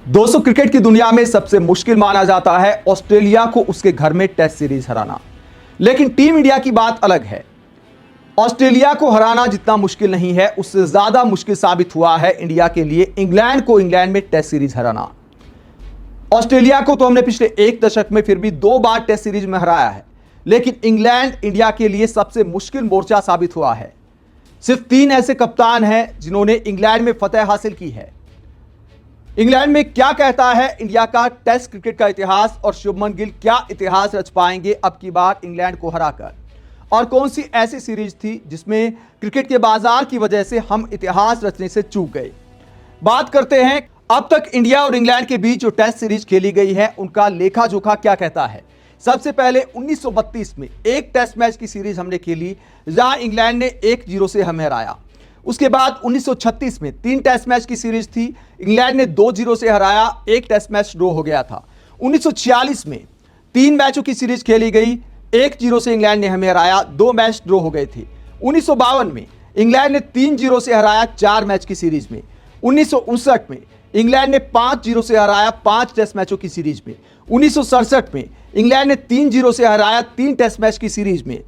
दोस्तों, क्रिकेट की दुनिया में सबसे मुश्किल माना जाता है ऑस्ट्रेलिया को उसके घर में टेस्ट सीरीज हराना। लेकिन टीम इंडिया की बात अलग है। ऑस्ट्रेलिया को हराना जितना मुश्किल नहीं है, उससे ज्यादा मुश्किल साबित हुआ है इंडिया के लिए इंग्लैंड को इंग्लैंड में टेस्ट सीरीज हराना। ऑस्ट्रेलिया को तो हमने पिछले एक दशक में फिर भी 2 बार टेस्ट सीरीज में हराया है, लेकिन इंग्लैंड इंडिया के लिए सबसे मुश्किल मोर्चा साबित हुआ है। सिर्फ 3 ऐसे कप्तान हैं जिन्होंने इंग्लैंड में फतेह हासिल की है। इंग्लैंड में क्या कहता है इंडिया का टेस्ट क्रिकेट का इतिहास, और शुभमन गिल क्या इतिहास रच पाएंगे अब की बार इंग्लैंड को हराकर, और कौन सी ऐसी सीरीज थी जिसमें क्रिकेट के बाजार की वजह से हम इतिहास रचने से चूक गए। बात करते हैं अब तक इंडिया और इंग्लैंड के बीच जो टेस्ट सीरीज खेली गई है उनका लेखा जोखा क्या कहता है। सबसे पहले 1932 में एक टेस्ट मैच की सीरीज हमने खेली जहां इंग्लैंड ने 1-0 से हमें हराया। उसके बाद 1936 में 3 टेस्ट मैच की सीरीज थी, इंग्लैंड ने 2-0 से हराया, एक टेस्ट मैच ड्रॉ हो गया था। 1946 में 3 मैचों की सीरीज खेली गई, 1-0 से इंग्लैंड ने हमें हराया, 2 मैच ड्रॉ हो गए थे। 1952 में इंग्लैंड ने 3-0 से हराया 4 मैच की सीरीज में। 1959 में इंग्लैंड ने 5-0 से हराया 5 टेस्ट मैचों की सीरीज में। 1967 में इंग्लैंड ने 3-0 से हराया 3 टेस्ट मैच की सीरीज में।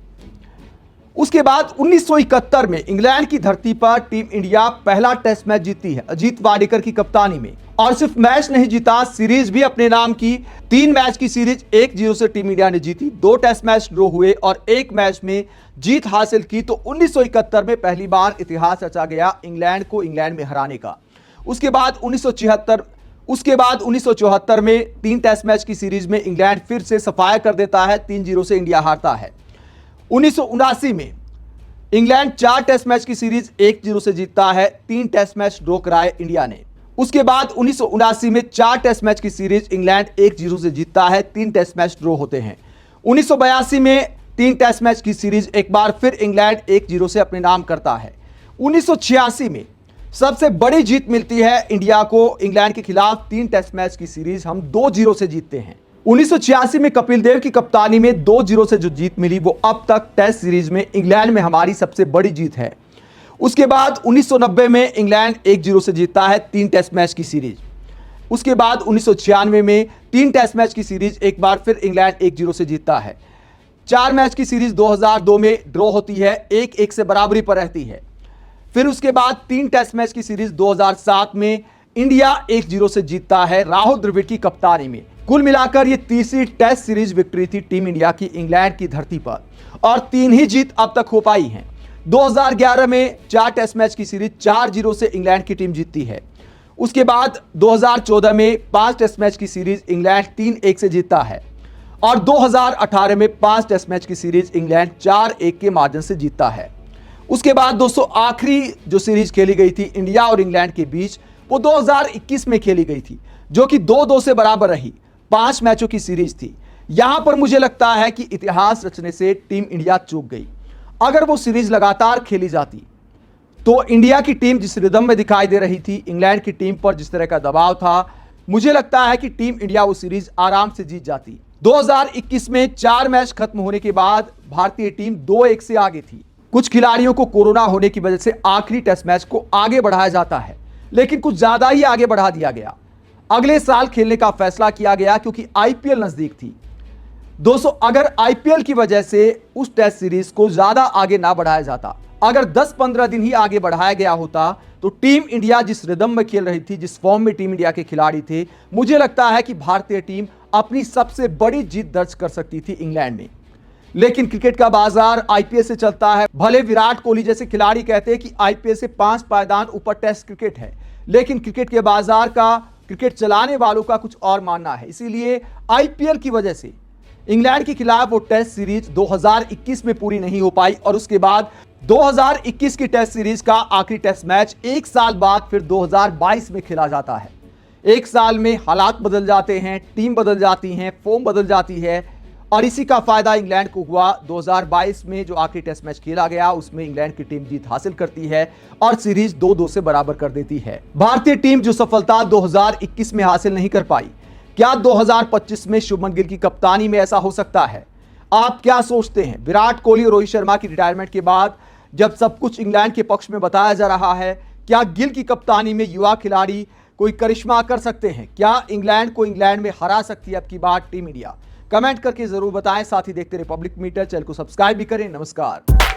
उसके बाद 1971 में इंग्लैंड की धरती पर टीम इंडिया पहला टेस्ट मैच जीती है अजीत वाडेकर की कप्तानी में, और सिर्फ मैच नहीं जीता, सीरीज भी अपने नाम की। 3 मैच की सीरीज 1-0 से टीम इंडिया ने जीती, 2 टेस्ट मैच ड्रॉ हुए और 1 मैच में जीत हासिल की। तो 1971 में पहली बार इतिहास रचा गया इंग्लैंड को इंग्लैंड में हराने का। उसके बाद 1974 में 3 टेस्ट मैच की सीरीज में इंग्लैंड फिर से सफाया कर देता है, 3-0 से इंडिया हारता है। 1979 में इंग्लैंड 4 टेस्ट मैच की सीरीज 1-0 से जीतता है, 3 टेस्ट मैच ड्रॉ कराए इंडिया ने। उसके बाद 1979 में 4 टेस्ट मैच की सीरीज इंग्लैंड 1-0 से जीतता है, 3 टेस्ट मैच ड्रॉ होते हैं। 1982 में 3 टेस्ट मैच की सीरीज एक बार फिर इंग्लैंड 1-0 से अपने नाम करता है। 1986 में सबसे बड़ी जीत मिलती है इंडिया को इंग्लैंड के खिलाफ, 3 टेस्ट मैच की सीरीज हम 2-0 से जीतते हैं। 1986 में कपिल देव की कप्तानी में 2-0 से जो जीत मिली वो अब तक टेस्ट सीरीज में इंग्लैंड में हमारी सबसे बड़ी जीत है। उसके बाद 1990 में इंग्लैंड 1-0 से जीतता है 3 टेस्ट मैच की सीरीज। उसके बाद 1996 में 3 टेस्ट मैच की सीरीज एक बार फिर इंग्लैंड 1-0 से जीतता है। 4 मैच की सीरीज 2002 में ड्रॉ होती है, 1-1 से बराबरी पर रहती है। फिर उसके बाद 3 टेस्ट मैच की सीरीज 2007 में इंडिया 1-0 से जीतता है राहुल द्रविड़ की कप्तानी में। कुल मिलाकर ये तीसरी टेस्ट सीरीज विक्ट्री थी टीम इंडिया की इंग्लैंड की धरती पर, और 3 ही जीत अब तक हो पाई हैं। 2011 में 4 टेस्ट मैच की सीरीज 4-0 से इंग्लैंड की टीम जीतती है। उसके बाद 2014 में 5 टेस्ट मैच की सीरीज इंग्लैंड 3-1 से जीतता है, और 2018 में 5 टेस्ट मैच की सीरीज इंग्लैंड 4-1 के मार्जिन से जीतता है। उसके बाद दोस्तों आखिरी जो सीरीज खेली गई थी इंडिया और इंग्लैंड के बीच वो 2021 में खेली गई थी, जो कि 2-2 से बराबर रही, 5 मैचों की सीरीज थी। यहां पर मुझे लगता है कि इतिहास रचने से टीम इंडिया चूक गई। अगर वो सीरीज लगातार खेली जाती तो इंडिया की टीम जिस रिदम में दिखाई दे रही थी, इंग्लैंड की टीम पर जिस तरह का दबाव था, मुझे लगता है कि टीम इंडिया वो सीरीज आराम से जीत जाती। 2021 में 4 मैच खत्म होने के बाद भारतीय टीम 2-1 से आगे थी। कुछ खिलाड़ियों को कोरोना होने की वजह से आखिरी टेस्ट मैच को आगे बढ़ाया जाता है, लेकिन कुछ ज्यादा ही आगे बढ़ा दिया गया। अगले साल खेलने का फैसला किया गया क्योंकि आईपीएल नजदीक थी। दोस्तों, अगर आईपीएल की वजह से उस टेस्ट सीरीज को ज्यादा आगे ना बढ़ाया जाता, अगर 10-15 दिन ही आगे बढ़ाया गया होता, तो टीम इंडिया जिस रिदम में खेल रही थी, जिस फॉर्म में टीम इंडिया के खिलाड़ी थे, मुझे लगता है कि भारतीय टीम अपनी सबसे बड़ी जीत दर्ज कर सकती थी इंग्लैंड में। लेकिन क्रिकेट का बाजार आईपीएल से चलता है। भले विराट कोहली जैसे खिलाड़ी कहते हैं कि आईपीएल से 5 पायदान ऊपर टेस्ट क्रिकेट है, लेकिन क्रिकेट के बाजार का, क्रिकेट चलाने वालों का कुछ और मानना है। इसीलिए आईपीएल की वजह से इंग्लैंड के खिलाफ वो टेस्ट सीरीज 2021 में पूरी नहीं हो पाई, और उसके बाद 2021 की टेस्ट सीरीज का आखिरी टेस्ट मैच 1 साल बाद फिर 2022 में खेला जाता है। 1 साल में हालात बदल जाते हैं, टीम बदल जाती हैं, फॉर्म बदल जाती है, और इसी का फायदा इंग्लैंड को हुआ। 2022 में जो आखिरी टेस्ट मैच खेला गया उसमें इंग्लैंड की टीम जीत हासिल करती है और सीरीज 2-2 से बराबर कर देती है। भारतीय टीम जो सफलता 2021 में हासिल नहीं कर पाई, क्या 2025 में शुभमन गिल की कप्तानी में ऐसा हो सकता है? आप क्या सोचते हैं? विराट कोहली और रोहित शर्मा की रिटायरमेंट के बाद जब सब कुछ इंग्लैंड के पक्ष में बताया जा रहा है, क्या गिल की कप्तानी में युवा खिलाड़ी कोई करिश्मा कर सकते हैं? क्या इंग्लैंड को इंग्लैंड में हरा सकती है अब की बार टीम इंडिया? कमेंट करके जरूर बताएं। साथ ही देखते रहिए पब्लिक मीटर, चैनल को सब्सक्राइब भी करें। नमस्कार।